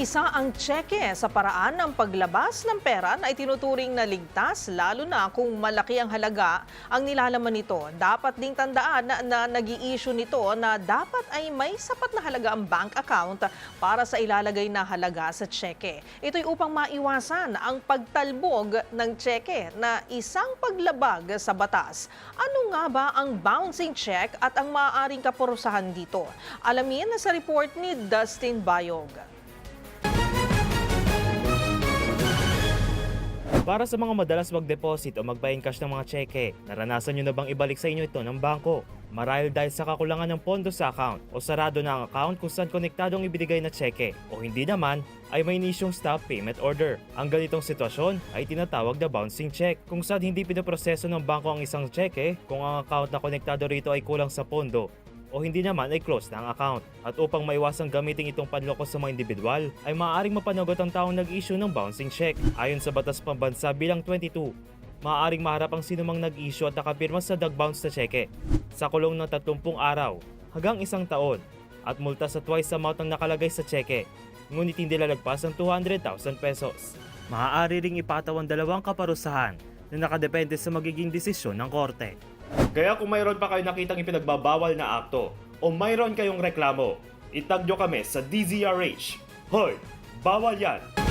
Isa ang tseke sa paraan ng paglabas ng pera na itinuturing na ligtas, lalo na kung malaki ang halaga ang nilalaman nito. Dapat ding tandaan na nag-i-issue nito na dapat ay may sapat na halaga ang bank account para sa ilalagay na halaga sa tseke. Ito'y upang maiwasan ang pagtalbog ng tseke na isang paglabag sa batas. Ano nga ba ang bouncing check at ang maaaring kaparusahan dito? Alamin sa report ni Dustin Bayog. Para sa mga madalas mag-deposit o magpa-encash ng mga tseke, naranasan nyo na bang ibalik sa inyo ito ng bangko? Marahil dahil sa kakulangan ng pondo sa account o sarado na ang account kung saan konektadong ibinigay na tseke o hindi naman ay may inisyong stop payment order. Ang ganitong sitwasyon ay tinatawag na bouncing check kung saan hindi pinaproseso ng bangko ang isang tseke kung ang account na konektado rito ay kulang sa pondo o hindi naman ay close na ang account. At upang maiwasang gamitin itong panloko sa mga individual, ay maaaring mapanagot ang taong nag-issue ng bouncing check. Ayon sa Batas Pambansa bilang 22, maaaring maharap ang sinumang nag-issue at nakapirma sa nag-bounce na cheque sa kulong ng 30 araw hanggang 1 taon at multa sa twice amount ng nakalagay sa cheque, ngunit hindi lalagpas ang 200,000 pesos. Maaari ring ipatawan dalawang kaparusahan na nakadepende sa magiging desisyon ng korte. Kaya kung mayroon pa kayo nakitang ipinagbabawal na akto o mayroon kayong reklamo, itag nyo kami sa DZRH. Hoy! Bawal yan!